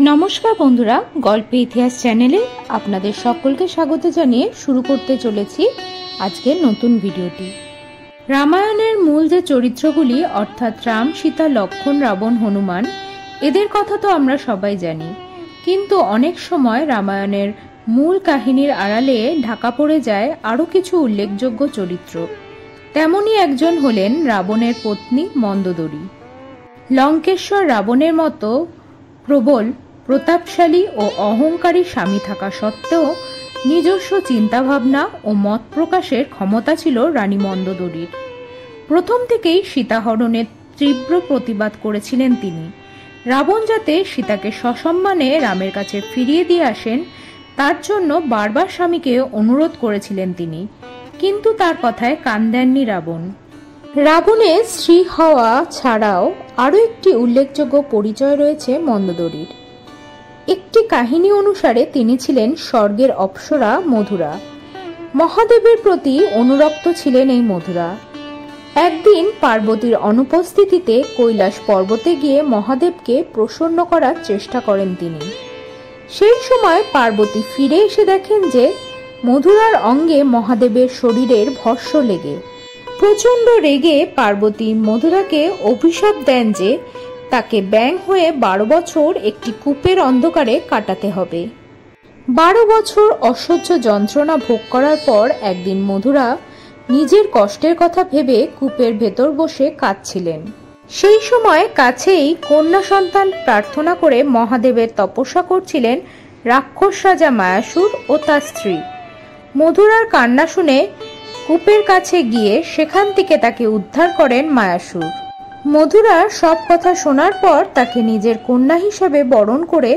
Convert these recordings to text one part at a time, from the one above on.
নমস্কার বন্ধুরা, গল্পে ইতিহাস চ্যানেলে আপনাদের সকলকে স্বাগত জানিয়ে শুরু করতে চলেছি আজকের নতুন ভিডিওটি। রামায়ণের মূল যে চরিত্রগুলি অর্থাৎ রাম, সীতা, লক্ষ্মণ, রাবণ, হনুমান, এদের কথা তো আমরা সবাই জানি, কিন্তু অনেক সময় রামায়ণের মূল কাহিনীর আড়ালে ঢাকা পড়ে যায় আরও কিছু উল্লেখযোগ্য চরিত্র। তেমনই একজন হলেন রাবণের পত্নী মন্দোদরী। লঙ্কেশ্বর রাবণের মতো প্রবল, প্রতাপশালী ও অহংকারী স্বামী থাকা সত্ত্বেও নিজস্ব চিন্তাভাবনা ও মত প্রকাশের ক্ষমতা ছিল রানী মন্দোদরীর। প্রথম থেকেই সীতাহরণের তীব্র প্রতিবাদ করেছিলেন তিনি। রাবণ যাতে সীতাকে সসম্মানে রামের কাছে ফিরিয়ে দিয়ে আসেন তার জন্য বারবার স্বামীকে অনুরোধ করেছিলেন তিনি, কিন্তু তার কথায় কান দেননি রাবণ। রাবণের স্ত্রী হওয়া ছাড়াও আরও একটি উল্লেখযোগ্য পরিচয় রয়েছে মন্দোদরীর। একটি কাহিনী অনুসারে তিনি ছিলেন স্বর্গের অপ্সরা মধুরা। মহাদেবের প্রতি অনুরক্ত ছিলেন এই মধুরা। একদিন পার্বতীর অনুপস্থিতিতে কৈলাস পর্বতে গিয়ে মহাদেবকে প্রসন্ন করার চেষ্টা করেন তিনি। সেই সময় পার্বতী ফিরে এসে দেখেন যে মধুরার অঙ্গে মহাদেবের শরীরের ভস্য লেগে। প্রচণ্ড রেগে পার্বতী মধুরাকে অভিশাপ দেন যে তাকে ব্যাঙ হয়ে 12 বছর একটি কূপের অন্ধকারে কাটাতে হবে। 12 বছর অসহ্য যন্ত্রণা ভোগ করার পর একদিন মধুরা নিজের কষ্টের কথা ভেবে কূপের ভেতর বসে কাঁদছিলেন। সেই সময় কাছেই কন্যা সন্তান প্রার্থনা করে মহাদেবের তপস্যা করছিলেন রাক্ষস রাজা মায়াসুর ও তার স্ত্রী। মধুরার কান্না শুনে কূপের কাছে গিয়ে সেখান থেকে তাকে উদ্ধার করেন মায়াসুর। মধুরার সব কথা শোনার পর তাকে নিজের কন্যা হিসেবে বরণ করে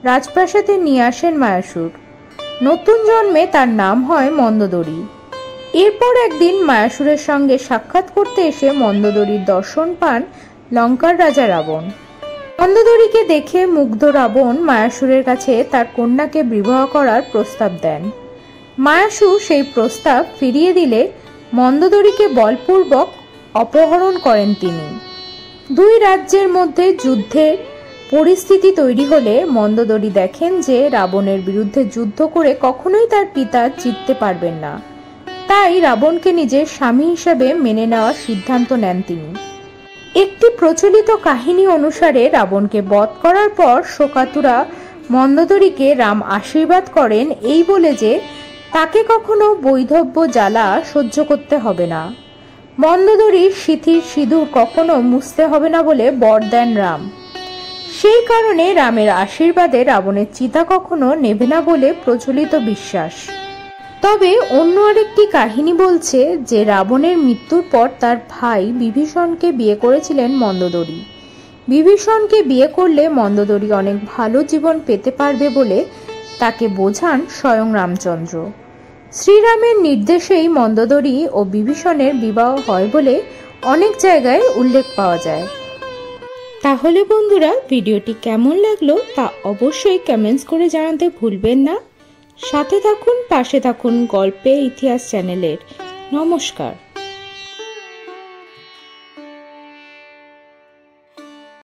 রাজপ্রাসাদে নিয়ে আসেন মায়াসুর। নতুন জন্মে তার নাম হয় মন্দোদরী। এরপর একদিন মায়াসুরের সঙ্গে সাক্ষাৎ করতে এসে মন্দোদরীর দর্শন পান লঙ্কার রাজা রাবণ। মন্দোদরীকে দেখে মুগ্ধ রাবণ মায়াসুরের কাছে তার কন্যাকে বিবাহ করার প্রস্তাব দেন। মায়াসুর সেই প্রস্তাব ফিরিয়ে দিলে মন্দোদরীকে বলপূর্বক অপহরণ করেন তিনি। দুই রাজ্যের মধ্যে যুদ্ধের পরিস্থিতি তৈরি হলে মন্দোদরী দেখেন যে রাবণের বিরুদ্ধে যুদ্ধ করে কখনোই তার পিতা জিততে পারবেন না। তাই রাবণকে নিজের স্বামী হিসেবে মেনে নেওয়ার সিদ্ধান্ত নেন তিনি। একটি প্রচলিত কাহিনী অনুসারে রাবণকে বধ করার পর শোকাতুরা মন্দোদরীকে রাম আশীর্বাদ করেন এই বলে যে তাকে কখনো বৈধব্য জ্বালা সহ্য করতে হবে না। মন্দোদরীর সিঁথির সিঁদুর কখনো মুছতে হবে না বলে বর দেন রাম। সেই কারণে রামের আশীর্বাদে রাবণের চিতা কখনো নেভে না বলে প্রচলিত বিশ্বাস। তবে অন্য আরেকটি কাহিনী বলছে যে রাবণের মৃত্যুর পর তার ভাই বিভীষণকে বিয়ে করেছিলেন মন্দোদরী। বিভীষণকে বিয়ে করলে মন্দোদরী অনেক ভালো জীবন পেতে পারবে বলে তাকে বোঝান স্বয়ং রামচন্দ্র। শ্রীরামের নির্দেশেই মন্দোদরী ও বিভীষণের বিবাহ হয় বলে অনেক জায়গায় উল্লেখ পাওয়া যায়। তাহলে বন্ধুরা, ভিডিওটি কেমন লাগলো তা অবশ্যই কমেন্টস করে জানাতে ভুলবেন না। সাথে থাকুন, পাশে থাকুন গল্পে ইতিহাস চ্যানেলের। নমস্কার।